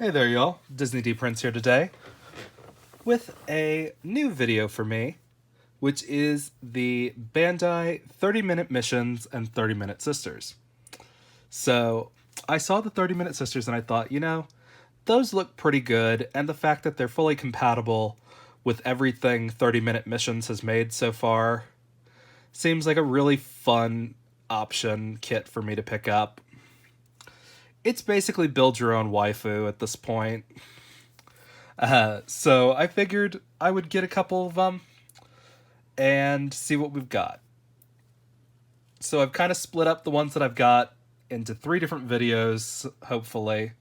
Hey there, y'all. Disney D Prince here today with a new video for me, which is the Bandai 30-minute missions and 30-minute sisters. So I saw the 30-minute sisters and I thought, those look pretty good, and the fact that they're fully compatible with everything 30-minute missions has made so far seems like a really fun option kit for me to pick up. It's basically build your own waifu at this point. So I figured I would get a couple of them and see what we've got. So I've kind of split up the ones that I've got into 3 different videos, hopefully.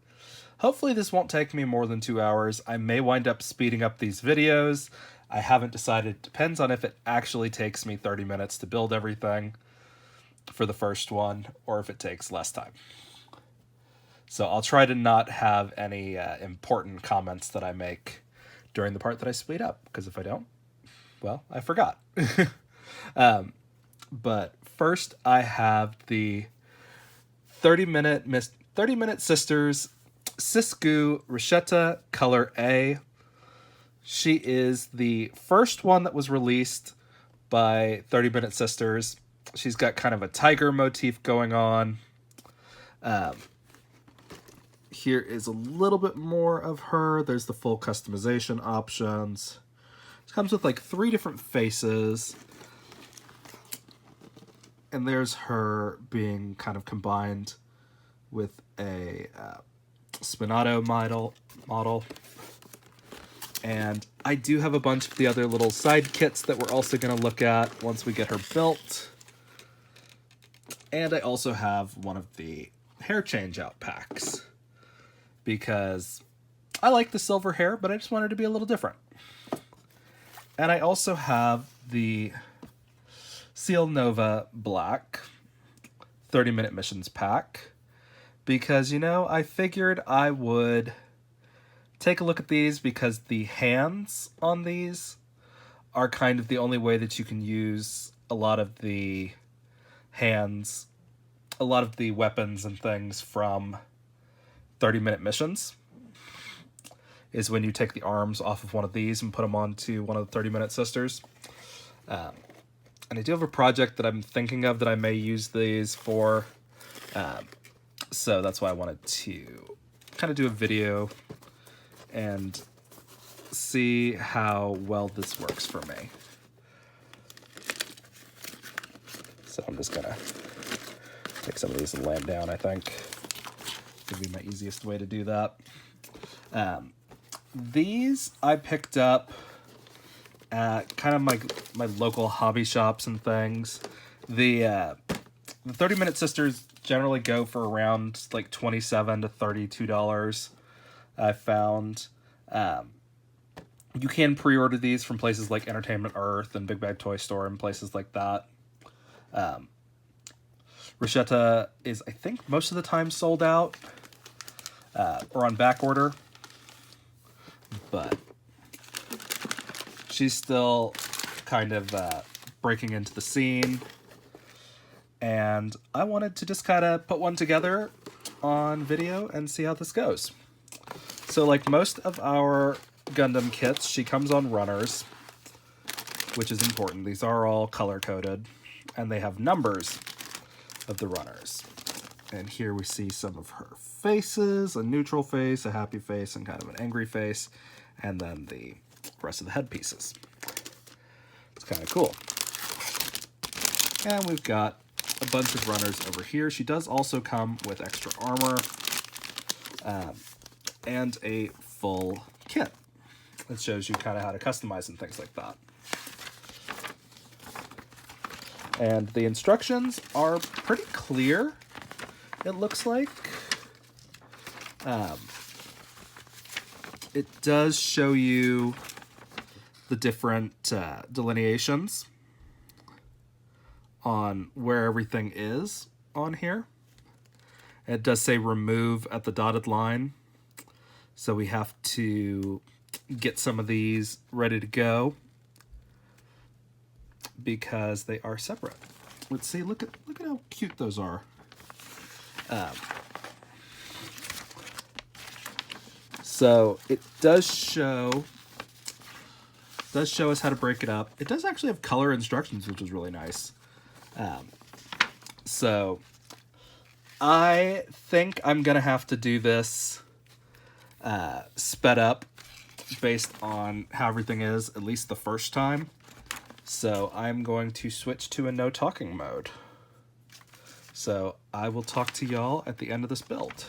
Hopefully this won't take me more than 2 hours. I may wind up speeding up these videos. I haven't decided. It depends on if it actually takes me 30 minutes to build everything for the first one, or if it takes less time. So I'll try to not have any important comments that I make during the part that I speed up, because if I don't, well, I forgot. But first I have the 30-minute sisters, Sisku Rishetta, color A. She is the first one that was released by 30-minute sisters. She's got kind of a tiger motif going on. Here is a little bit more of her. There's the full customization options. It comes with like 3 different faces. And there's her being kind of combined with a Spinato model. And I do have a bunch of the other little side kits that we're also going to look at once we get her built. And I also have one of the hair change out packs, because I like the silver hair, but I just wanted to be a little different. And I also have the Seal Nova Black 30-minute missions pack, because, I figured I would take a look at these, because the hands on these are kind of the only way that you can use a lot of the hands, a lot of the weapons and things from 30-minute missions, is when you take the arms off of one of these and put them onto one of the 30-minute sisters. And I do have a project that I'm thinking of that I may use these for. So that's why I wanted to kind of do a video and see how well this works for me. So I'm just gonna take some of these and lay them down, I think. Would be my easiest way to do that. These I picked up at kind of my local hobby shops and things. The 30-minute sisters generally go for around like $27 to $32. I found. You can pre-order these from places like Entertainment Earth and Big Bag Toy Store and places like that. Rishetta is, I think, most of the time sold out or on back order, but she's still kind of breaking into the scene, and I wanted to just kind of put one together on video and see how this goes. So like most of our Gundam kits, she comes on runners, which is important. These are all color-coded, and they have numbers of the runners. And here we see some of her faces, a neutral face, a happy face, and kind of an angry face, and then the rest of the headpieces. It's kind of cool. And we've got a bunch of runners over here. She does also come with extra armor and a full kit that shows you kind of how to customize and things like that. And the instructions are pretty clear, it looks like. It does show you the different delineations on where everything is on here. It does say remove at the dotted line, so we have to get some of these ready to go because they are separate. Let's see, look at how cute those are. So it does show us how to break it up. It does actually have color instructions, which is really nice. So I think I'm gonna have to do this sped up based on how everything is, at least the first time. So I'm going to switch to a no talking mode. So I will talk to y'all at the end of this build.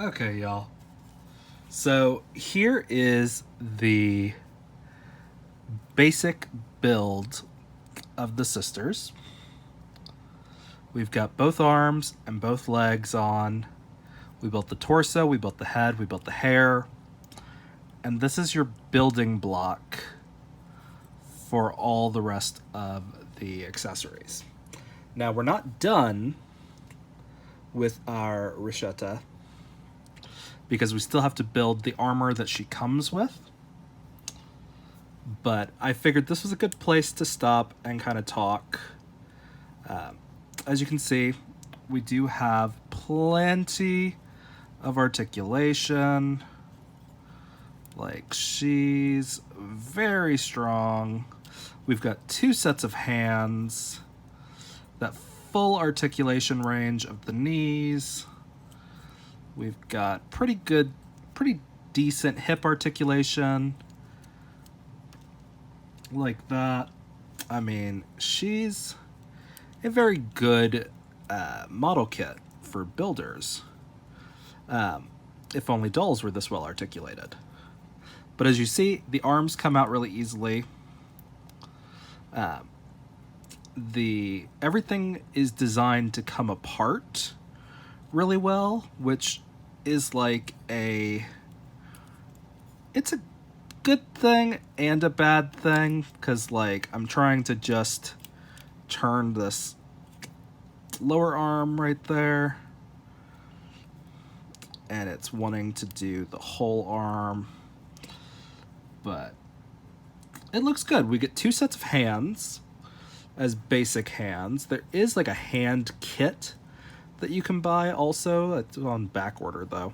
Okay, y'all. So here is the basic build of the sisters. We've got both arms and both legs on. We built the torso, we built the head, we built the hair. And this is your building block for all the rest of the accessories. Now, we're not done with our Rishetta because we still have to build the armor that she comes with. But I figured this was a good place to stop and kind of talk. As you can see, we do have plenty of articulation. Like, she's very strong. We've got 2 sets of hands. That full articulation range of the knees. We've got pretty decent hip articulation. Like that. I mean, she's a very good model kit for builders. If only dolls were this well articulated. But as you see, the arms come out really easily. Everything is designed to come apart really well, which is like it's a good thing and a bad thing, because like I'm trying to just turn this lower arm right there, and it's wanting to do the whole arm, but it looks good. We get 2 sets of hands as basic hands. There is like a hand kit that you can buy also. It's on back order though.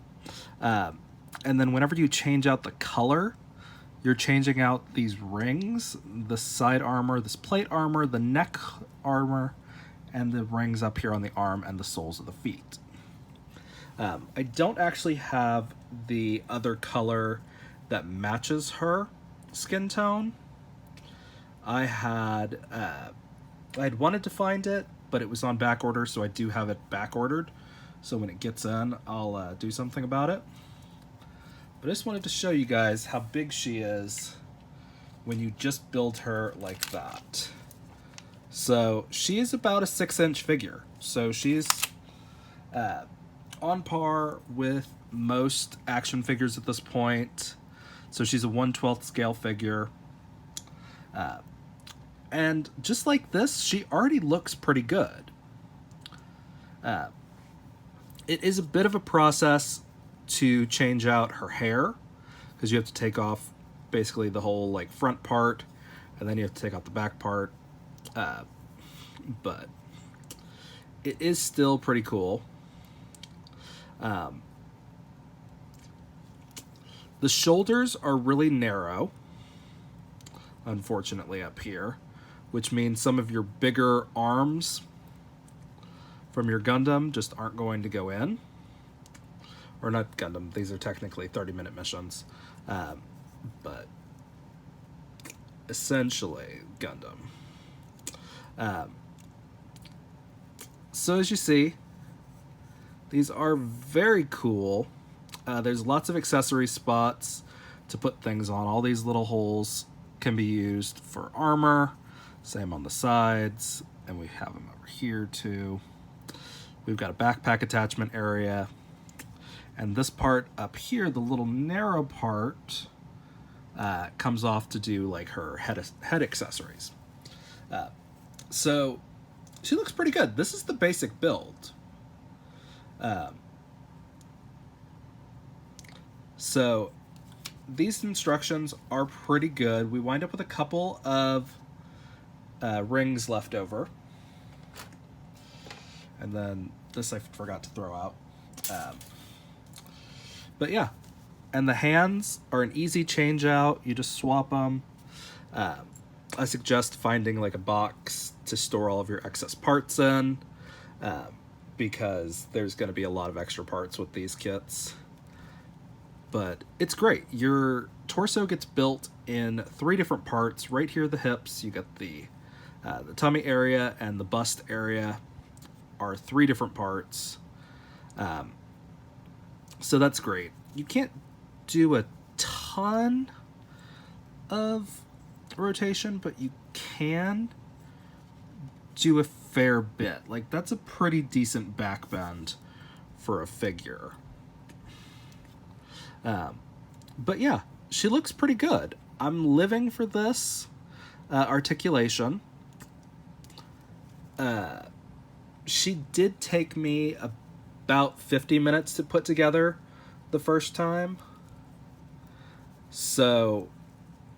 And then whenever you change out the color, you're changing out these rings, the side armor, this plate armor, the neck armor, and the rings up here on the arm and the soles of the feet. I don't actually have the other color that matches her skin tone. I'd wanted to find it, but it was on back order, so I do have it back ordered. So when it gets in, I'll do something about it. But I just wanted to show you guys how big she is when you just build her like that. So she is about a 6-inch figure. So she's on par with most action figures at this point. So she's a 1/12 scale figure. And just like this, she already looks pretty good. It is a bit of a process to change out her hair, because you have to take off basically the whole like front part, and then you have to take out the back part. But it is still pretty cool. The shoulders are really narrow, unfortunately, up here, which means some of your bigger arms from your Gundam just aren't going to go in. Or not Gundam, these are technically 30-minute missions. But essentially Gundam. So as you see, these are very cool. There's lots of accessory spots to put things on. All these little holes can be used for armor. Same on the sides. And we have them over here too. We've got a backpack attachment area. And this part up here, the little narrow part, comes off to do like her head accessories. So she looks pretty good. This is the basic build. So these instructions are pretty good. We wind up with a couple of rings left over. And then this I forgot to throw out. But yeah, and the hands are an easy change out. You just swap them. I suggest finding like a box to store all of your excess parts in, because there's going to be a lot of extra parts with these kits. But it's great. Your torso gets built in 3 different parts. Right here, the hips, you got the tummy area, and the bust area are 3 different parts. So that's great. You can't do a ton of rotation, but you can do a fair bit. Like, that's a pretty decent back bend for a figure. But yeah, she looks pretty good. I'm living for this articulation. She did take me about 50 minutes to put together the first time. So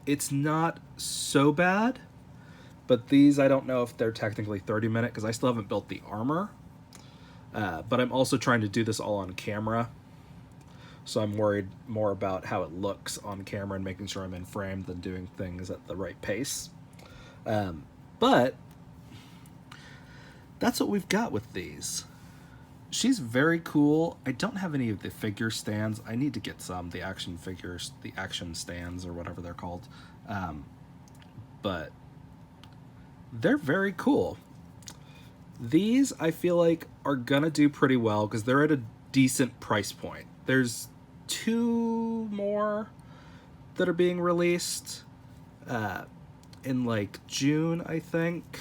it's not so bad. But these, I don't know if they're technically 30-minute, because I still haven't built the armor. But I'm also trying to do this all on camera. So I'm worried more about how it looks on camera and making sure I'm in frame than doing things at the right pace. But that's what we've got with these. she's very cool. I don't have any of the figure stands. I need to get some, the action figures, the action stands, or whatever they're called. But they're very cool. These, I feel like, are gonna do pretty well because they're at a decent price point. There's 2 more that are being released in like June, I think.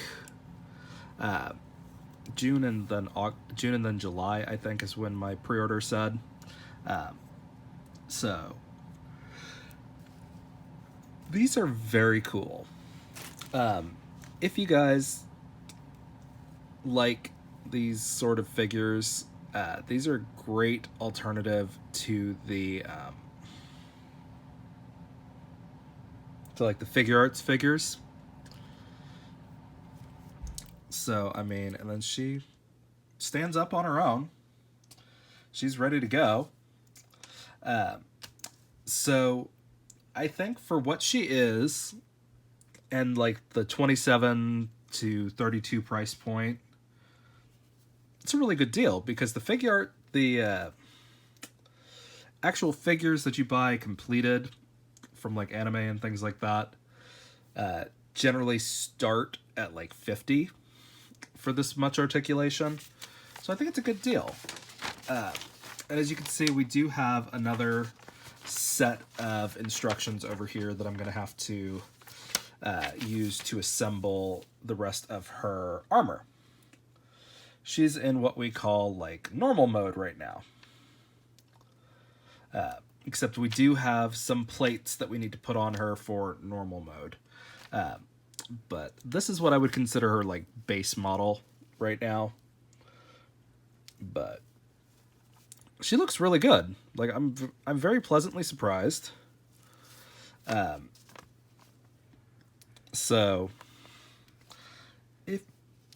June and then July, I think, is when my pre-order said. So these are very cool. If you guys like these sort of figures, these are a great alternative to the the figure arts figures. So, I mean, and then she stands up on her own. She's ready to go. So, I think for what she is, and like the 27 to 32 price point, it's a really good deal because the figure art, the actual figures that you buy completed from like anime and things like that, generally start at like 50 for this much articulation. So I think it's a good deal. And as you can see, we do have another set of instructions over here that I'm going to have to use to assemble the rest of her armor. She's in what we call like normal mode right now. Except we do have some plates that we need to put on her for normal mode. But this is what I would consider her like base model right now. But she looks really good. Like I'm very pleasantly surprised. So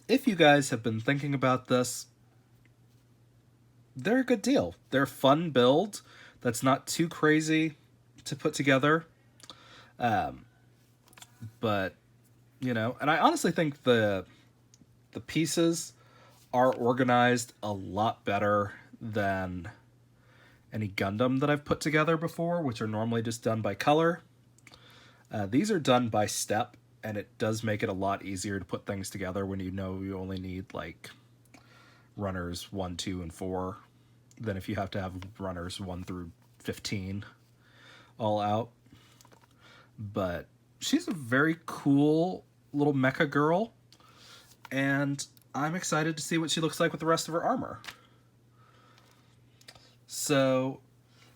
if you guys have been thinking about this, they're a good deal. They're a fun build that's not too crazy to put together. But you know, and I honestly think the pieces are organized a lot better than any Gundam that I've put together before, which are normally just done by color. These are done by step, and it does make it a lot easier to put things together when you know you only need like runners 1, 2, and 4 than if you have to have runners 1 through 15 all out. But she's a very cool little mecha girl, and I'm excited to see what she looks like with the rest of her armor. So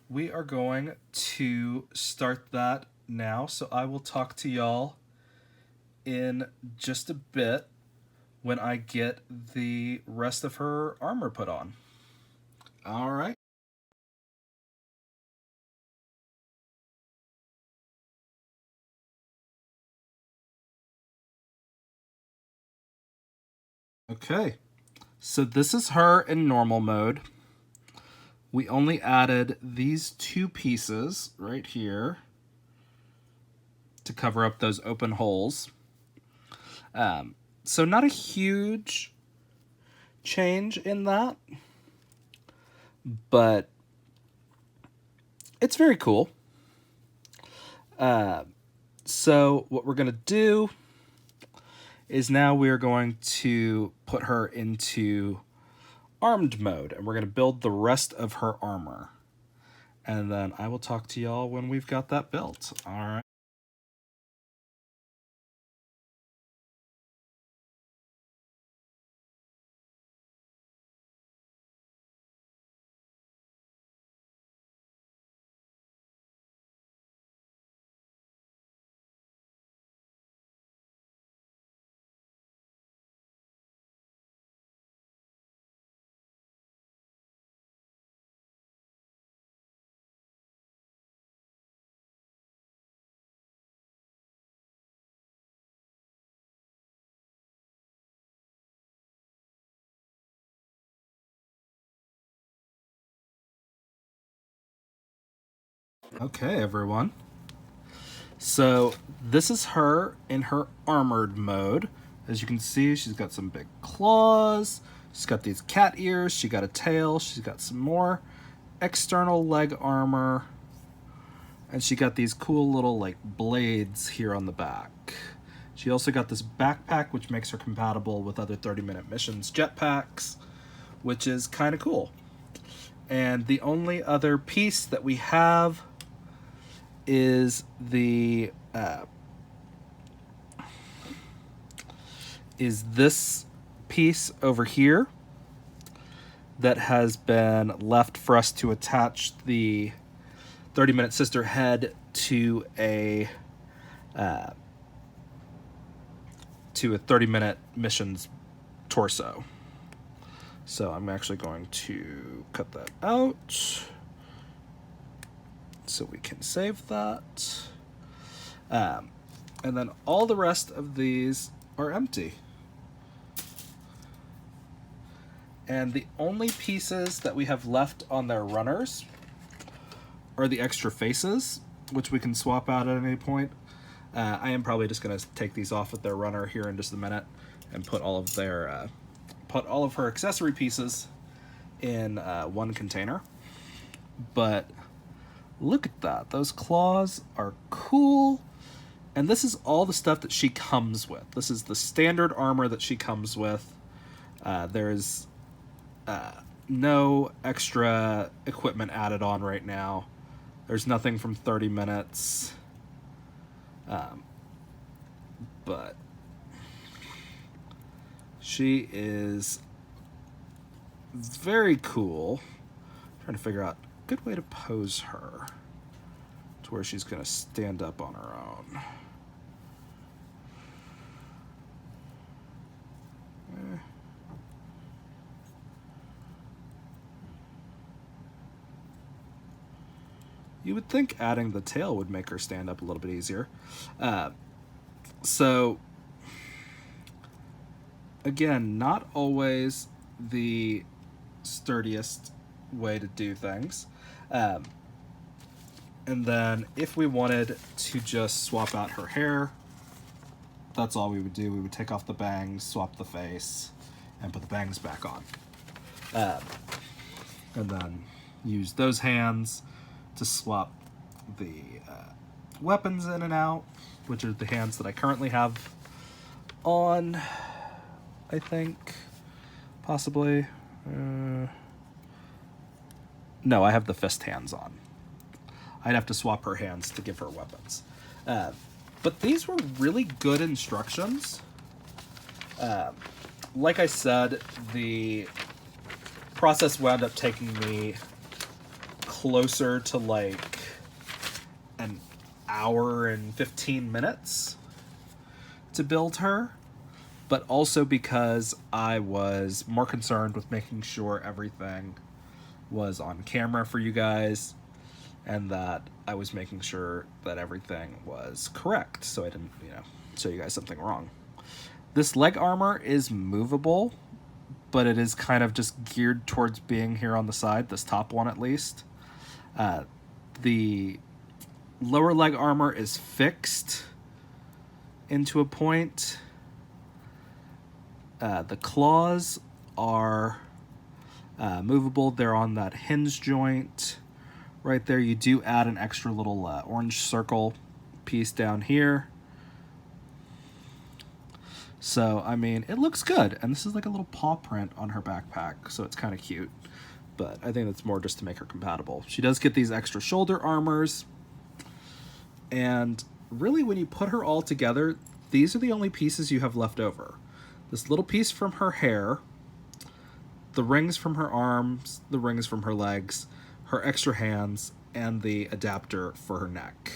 we are going to start that now. So I will talk to y'all in just a bit when I get the rest of her armor put on. All right. Okay, so this is her in normal mode. We only added these 2 pieces right here to cover up those open holes. So not a huge change in that, but it's very cool. So what we're going to do is now we're going to put her into armed mode, and we're going to build the rest of her armor. And then I will talk to y'all when we've got that built. All right. Okay, everyone. So this is her in her armored mode. As you can see, she's got some big claws. She's got these cat ears, she got a tail, she's got some more external leg armor, and she got these cool little like blades here on the back. She also got this backpack, which makes her compatible with other 30-minute missions jetpacks, which is kind of cool. And the only other piece that we have is the is this piece over here that has been left for us to attach the 30-minute sister head to a 30-minute missions torso. So I'm actually going to cut that out so we can save that. And then all the rest of these are empty. And the only pieces that we have left on their runners are the extra faces, which we can swap out at any point. I am probably just going to take these off with their runner here in just a minute and put all of their put all of her accessory pieces in one container. But look at that. Those claws are cool. And this is all the stuff that she comes with. This is the standard armor that she comes with. There's no extra equipment added on right now. There's nothing from 30 minutes. But she is very cool. I'm trying to figure out a good way to pose her to where she's going to stand up on her own. You would think adding the tail would make her stand up a little bit easier. So, again, not always the sturdiest way to do things. And then if we wanted to just swap out her hair, that's all we would do. We would take off the bangs, swap the face, and put the bangs back on. And then use those hands to swap the weapons in and out, which are the hands that I currently have on, I think, possibly. No, I have the fist hands on. I'd have to swap her hands to give her weapons. But these were really good instructions. Like I said, the process wound up taking me closer to like an hour and 15 minutes to build her, but also because I was more concerned with making sure everything was on camera for you guys and that I was making sure that everything was correct so I didn't, show you guys something wrong. This leg armor is movable, but it is kind of just geared towards being here on the side, this top one at least. The lower leg armor is fixed into a point. The claws are movable. They're on that hinge joint right there. You do add an extra little orange circle piece down here. So, I mean, it looks good. And this is like a little paw print on her backpack, so it's kind of cute. But I think that's more just to make her compatible. She does get these extra shoulder armors. And really, when you put her all together, these are the only pieces you have left over. This little piece from her hair, the rings from her arms, the rings from her legs, her extra hands, and the adapter for her neck,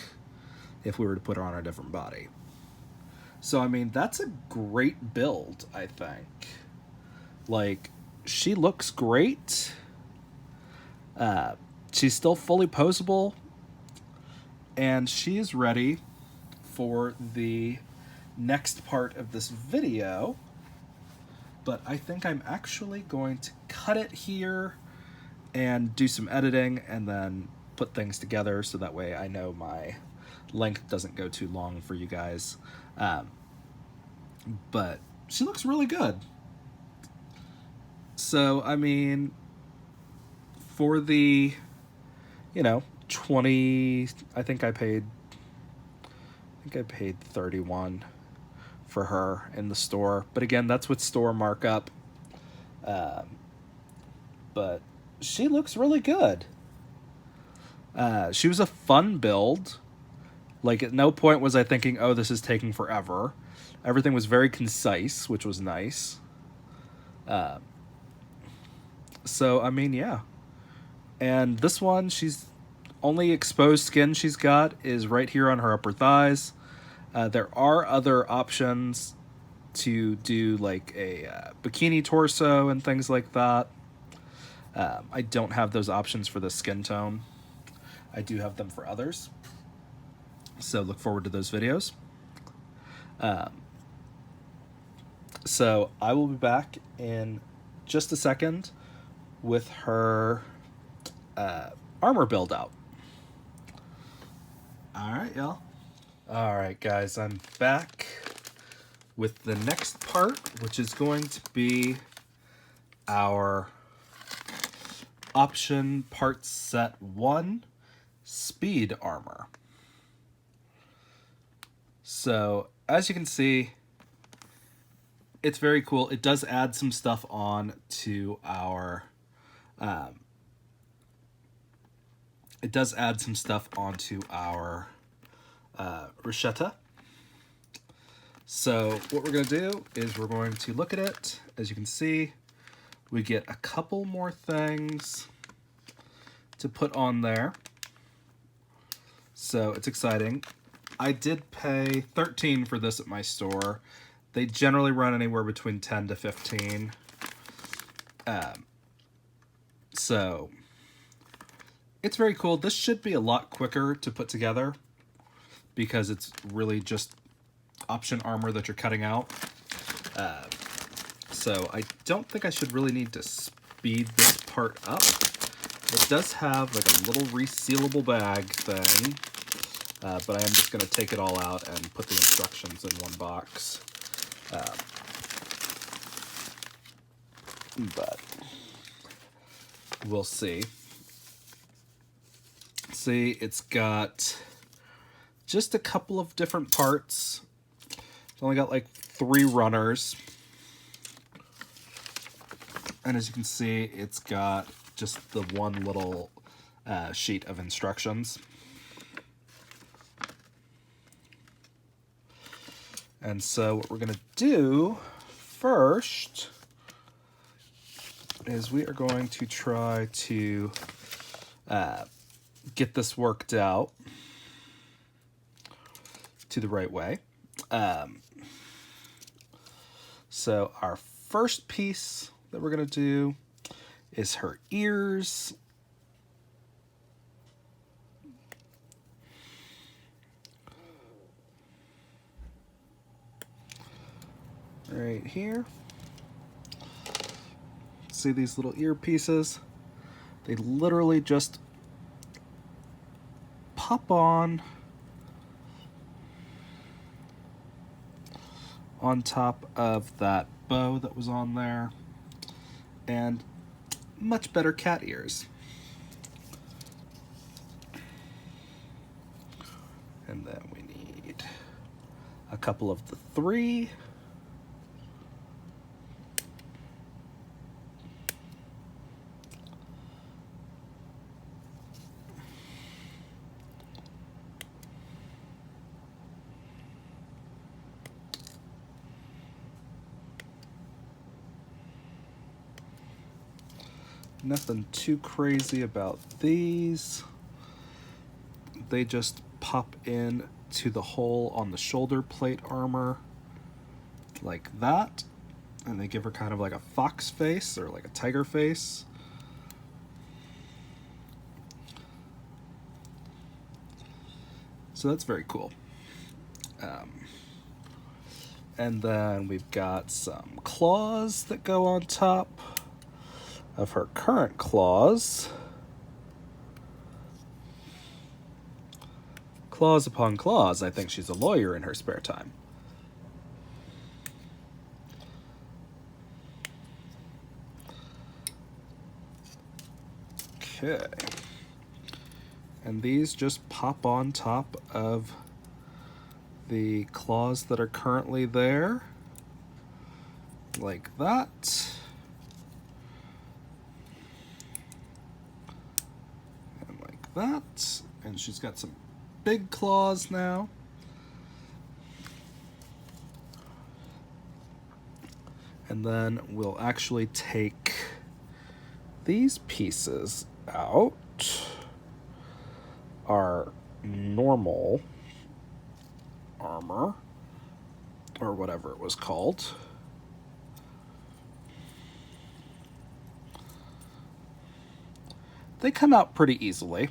if we were to put her on a different body. So, I mean, that's a great build, I think. Like, she looks great. She's still fully posable, and she is ready for the next part of this video, but I think I'm actually going to cut it here and do some editing and then put things together so that way I know my length doesn't go too long for you guys. But she looks really good. So, I mean, for the, 20, I think I paid 31 for her in the store. But again, that's with store markup. But she looks really good. She was a fun build. Like, at no point was I thinking, oh, this is taking forever. Everything was very concise, which was nice. So, I mean, yeah. And this one, she's only exposed skin she's got is right here on her upper thighs. There are other options to do like a bikini torso and things like that. I don't have those options for the skin tone. I do have them for others. So look forward to those videos. So I will be back in just a second with her armor build out. All right, y'all. All right, guys, I'm back with the next part, which is going to be our option parts set 1 speed armor. So as you can see, it's very cool. It does add some stuff on to our Rishetta. So what we're going to do is we're going to look at it. As you can see, we get a couple more things to put on there. So it's exciting. I did pay $13 for this at my store. They generally run anywhere between $10 to $15. So it's very cool. This should be a lot quicker to put together because it's really just option armor that you're cutting out. So I don't think I should really need to speed this part up. It does have like a little resealable bag thing, but I am just going to take it all out and put the instructions in one box. But we'll see. See, it's got just a couple of different parts. It's only got like 3 runners. And as you can see, it's got just the one little sheet of instructions. And so what we're going to do first is we are going to try to get this worked out to the right way. So our first piece that we're going to do is her ears. Right here. See these little ear pieces? They literally just pop on top of that bow that was on there, and much better cat ears. And then we need a couple of the 3. Nothing too crazy about these. They just pop in to the hole on the shoulder plate armor like that, and they give her kind of like a fox face or like a tiger face. So that's very cool. And then we've got some claws that go on top of her current claws. Claws upon claws. I think she's a lawyer in her spare time. Okay. And these just pop on top of the claws that are currently there, like that. And like that. And she's got some big claws now. And then we'll actually take these pieces out, our normal armor, or whatever it was called. They come out pretty easily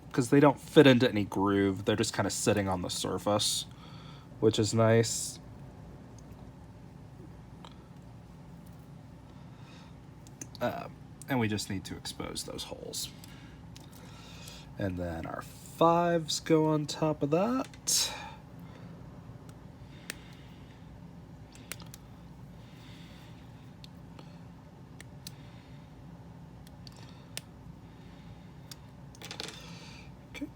because they don't fit into any groove. They're just kind of sitting on the surface, which is nice. And we just need to expose those holes. And then our 5s go on top of that. Okay.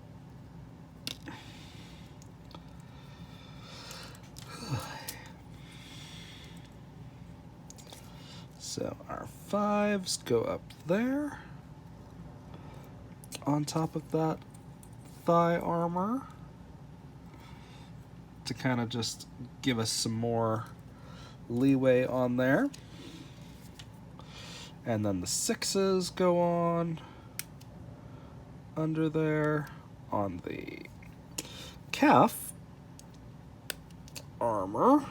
So our 5s go up there on top of that thigh armor to kind of just give us some more leeway on there. And then the 6s go on under there on the calf armor.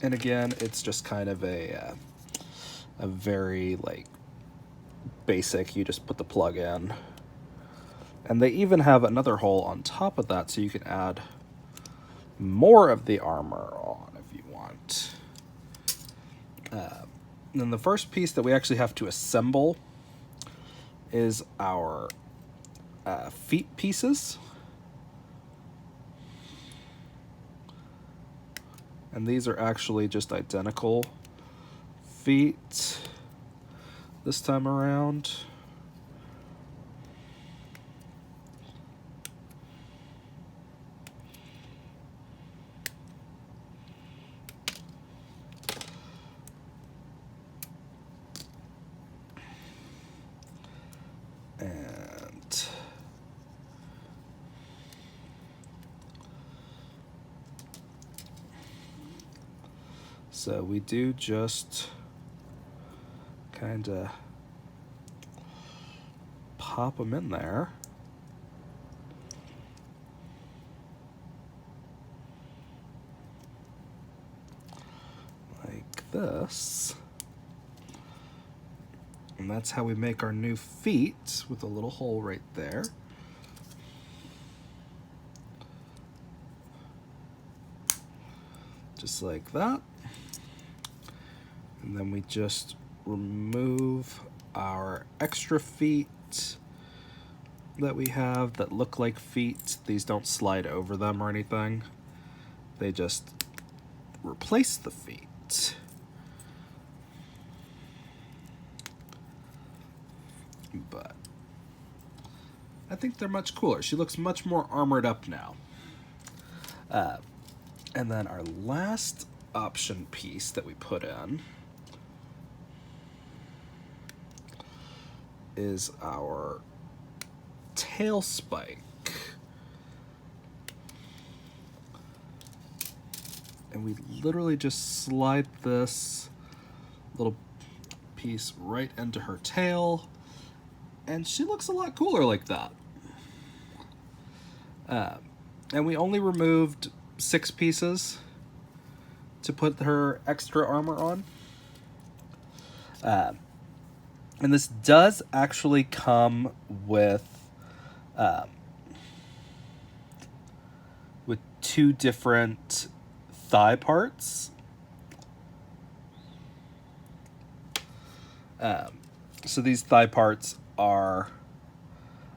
And again, it's just kind of a very like basic, you just put the plug in. And they even have another hole on top of that so you can add more of the armor on if you want. And then the first piece that we actually have to assemble is our feet pieces. And these are actually just identical feet this time around. And so we do just kind of pop them in there. Like this. And that's how we make our new feet with a little hole right there. Just like that. And then we just remove our extra feet that we have that look like feet. These don't slide over them or anything. They just replace the feet. But I think they're much cooler. She looks much more armored up now. And then our last option piece that we put in is our tail spike. And we literally just slide this little piece right into her tail, and she looks a lot cooler like that. And we only removed 6 pieces to put her extra armor on. And this does actually come with 2 different thigh parts. So these thigh parts are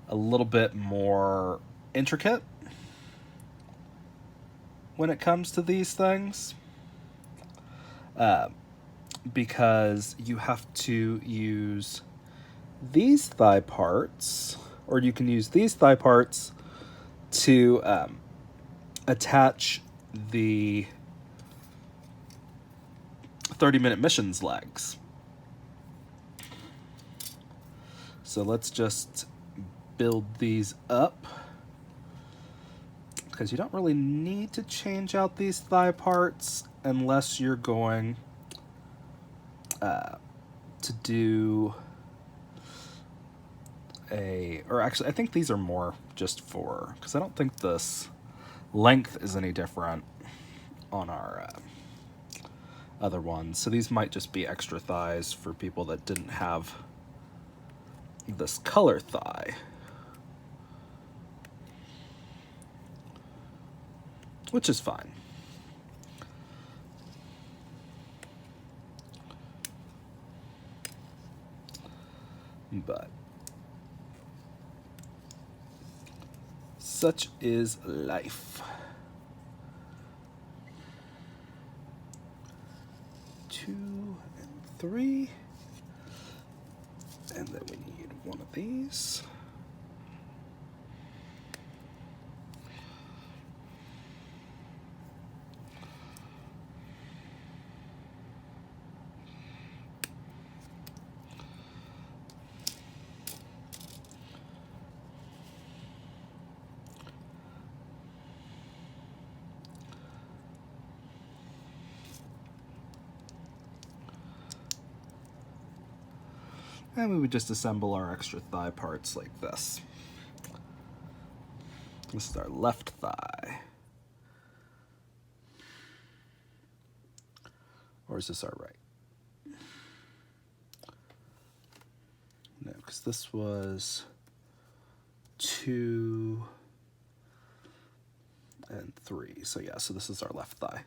a little bit more intricate. when it comes to these things, because you have to use these thigh parts, or you can use these thigh parts to attach the 30-minute missions legs. So let's just build these up, because you don't really need to change out these thigh parts unless you're going to do or actually I think these are more just for, because I don't think this length is any different on our other ones. So these might just be extra thighs for people that didn't have this color thigh. Which is fine. But such is life. 2 and 3. And then we need one of these. And we would just assemble our extra thigh parts like this. This is our left thigh. Or is this our right? No, because this was 2 and 3. So yeah, so this is our left thigh.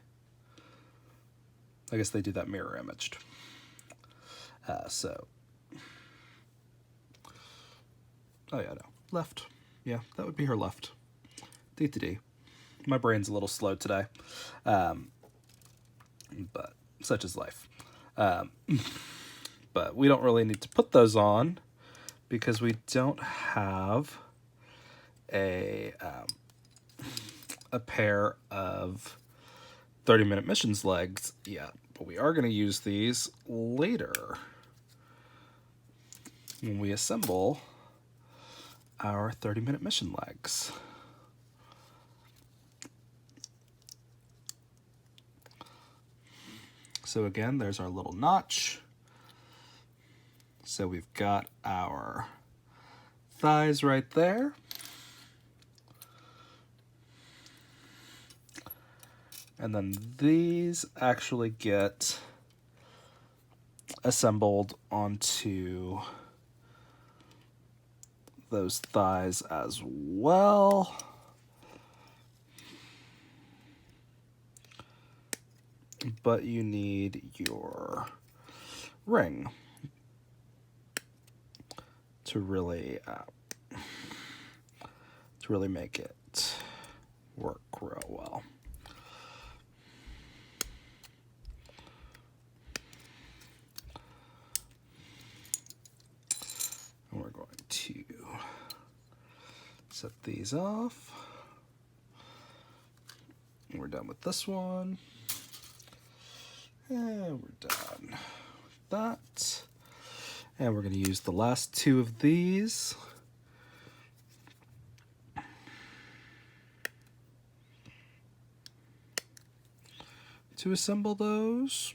I guess they do that mirror imaged. Oh yeah, no. Left. Yeah, that would be her left. D. My brain's a little slow today. But such is life. But we don't really need to put those on because we don't have a pair of 30-minute missions legs yet. But we are going to use these later when we assemble our 30-minute mission legs. So again, there's our little notch. So we've got our thighs right there. And then these actually get assembled onto those thighs as well. But you need your ring to really make it work real well. And we're going to set these off. And we're done with this one. And we're done with that. And we're going to use the last 2 of these. To assemble those.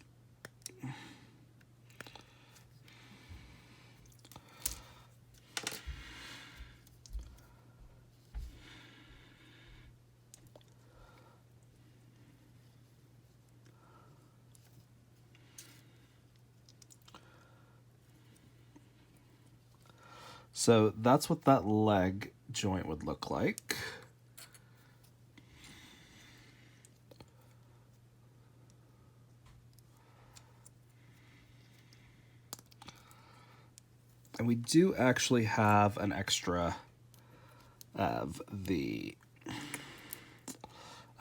So that's what that leg joint would look like. And we do actually have an extra of the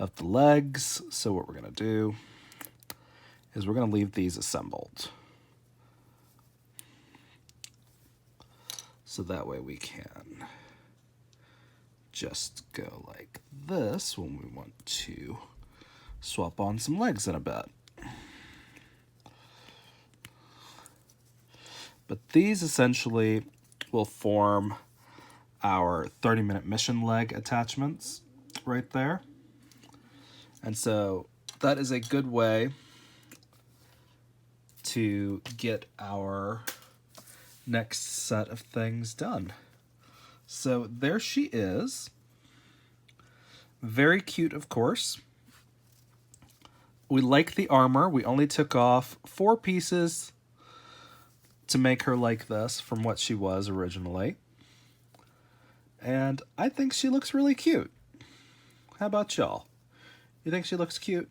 of the legs. So what we're going to do is we're going to leave these assembled. So that way we can just go like this when we want to swap on some legs in a bit. But these essentially will form our 30-minute mission leg attachments right there. And so that is a good way to get our next set of things done. So there she is. Very cute, of course. We like the armor. We only took off 4 pieces to make her like this from what she was originally. And I think she looks really cute. How about y'all? You think she looks cute?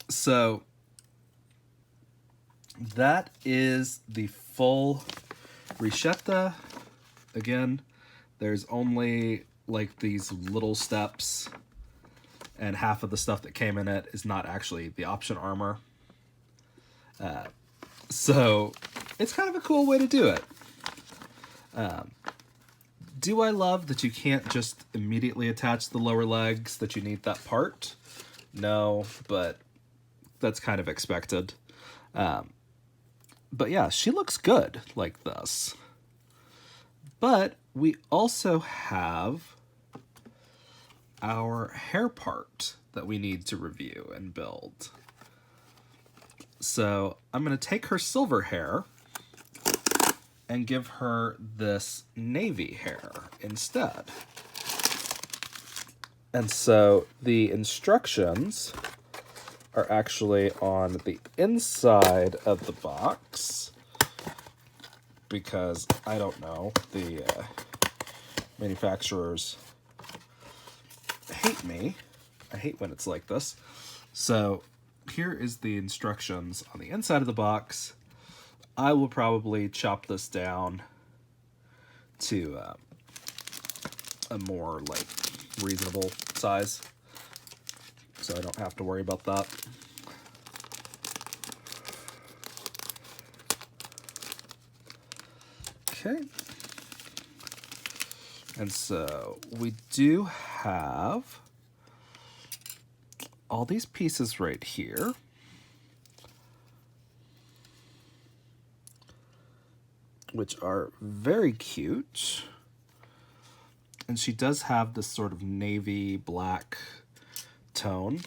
So that is the full Rishetta. Again, there's only like these little steps, and half of the stuff that came in it is not actually the option armor. So it's kind of a cool way to do it. Do I love that you can't just immediately attach the lower legs, that you need that part? No, but that's kind of expected. But yeah, she looks good like this. But we also have our hair part that we need to review and build. So I'm going to take her silver hair and give her this navy hair instead. And so the instructions are actually on the inside of the box, because I don't know, the manufacturers hate me. I hate when it's like this. So here is the instructions on the inside of the box. I will probably chop this down to a more like reasonable size, so I don't have to worry about that. Okay. And so we do have all these pieces right here. Which are very cute. And she does have this sort of navy black tone,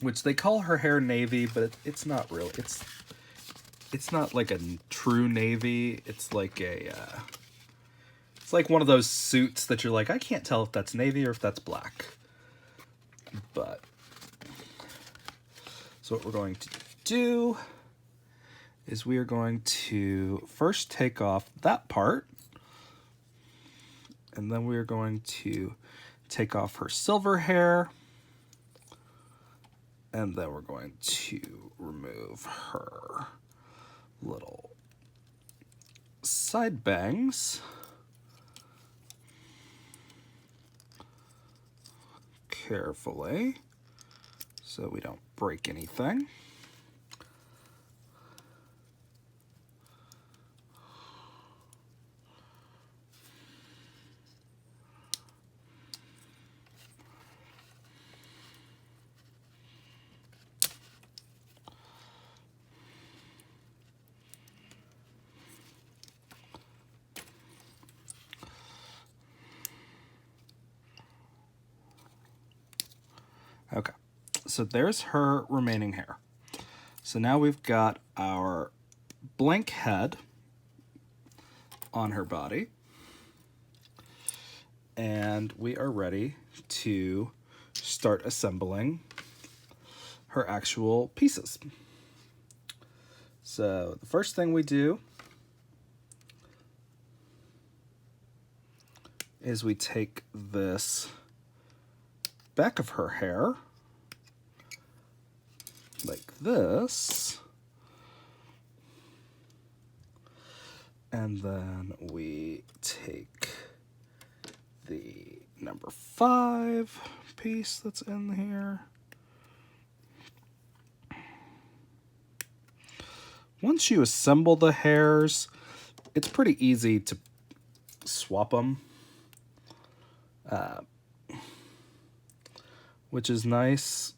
which they call her hair navy, but it's not really. It's not like a true navy. It's like a it's like one of those suits that you're like, I can't tell if that's navy or if that's black. But so what we're going to do is we are going to first take off that part, and then we are going to take off her silver hair, and then we're going to remove her little side bangs. Carefully, so we don't break anything. Okay, so there's her remaining hair. So now we've got our blank head on her body, and we are ready to start assembling her actual pieces. So the first thing we do is we take this back of her hair like this, and then we take number 5 piece that's in here. Once you assemble the hairs, it's pretty easy to swap them, which is nice.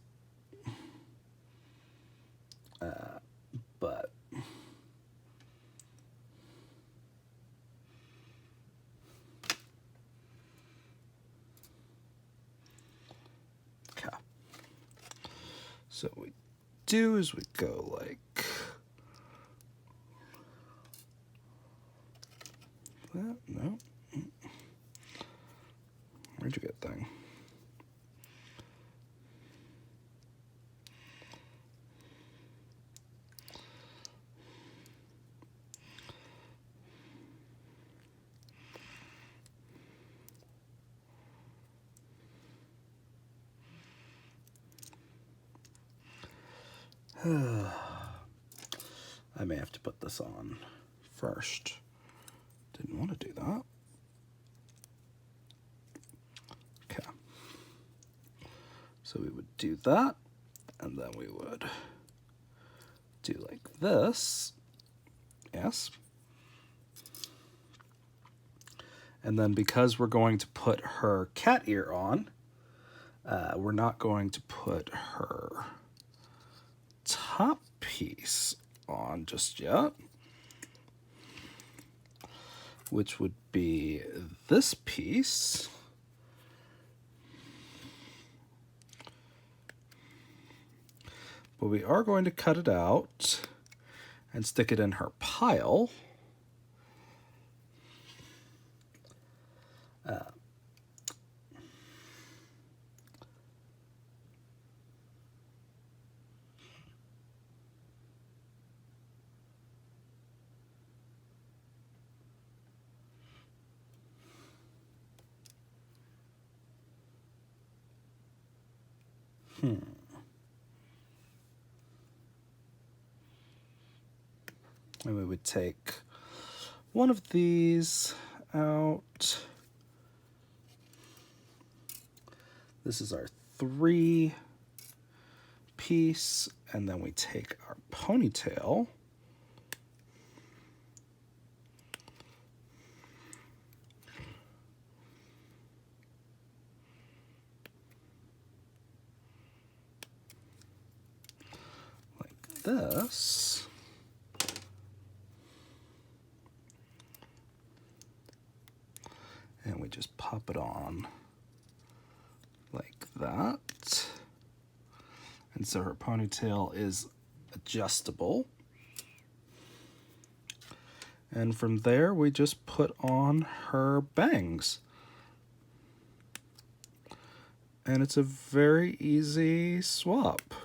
But okay. So what we do is we go like that. No. Where'd you get that thing? I may have to put this on first. Didn't want to do that. Okay. So we would do that, and then we would do like this. Yes. And then because we're going to put her cat ear on, we're not going to put her top piece on just yet, which would be this piece. But we are going to cut it out and stick it in her pile. And we would take one of these out. This is our 3 piece, and then we take our ponytail. Like this. And we just pop it on like that. And so her ponytail is adjustable. And from there, we just put on her bangs. And it's a very easy swap.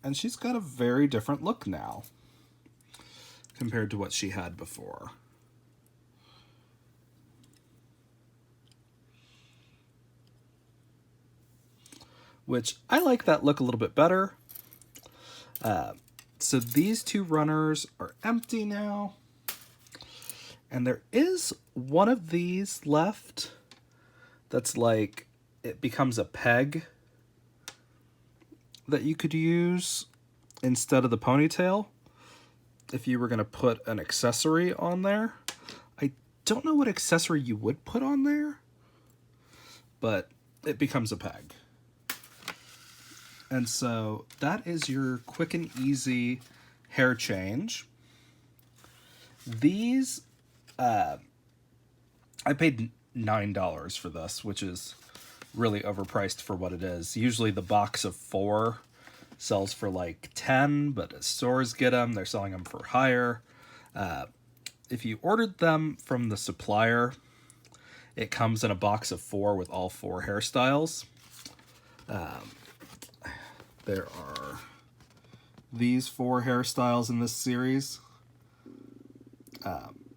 And she's got a very different look now compared to what she had before. Which I like that look a little bit better. So these 2 runners are empty now. And there is one of these left that's like, it becomes a peg that you could use instead of the ponytail if you were going to put an accessory on there. I don't know what accessory you would put on there, but it becomes a peg. And so that is your quick and easy hair change. These, I paid $9 for this, which is really overpriced for what it is. Usually the box of 4 sells for like 10, but as stores get them, they're selling them for higher. If you ordered them from the supplier, it comes in a box of 4 with all 4 hairstyles. There are these 4 hairstyles in this series.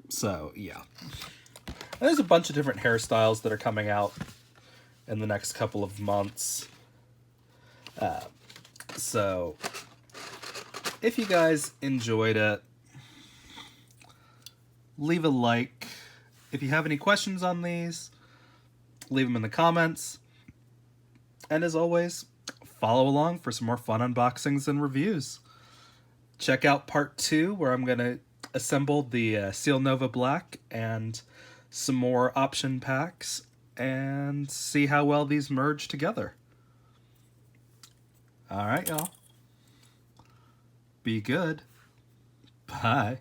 So yeah, there's a bunch of different hairstyles that are coming out in the next couple of months. So if you guys enjoyed it, leave a like. If you have any questions on these, leave them in the comments. And as always, follow along for some more fun unboxings and reviews. Check out part 2, where I'm going to assemble the Seal Nova Black and some more option packs and see how well these merge together. Alright, y'all. Be good. Bye.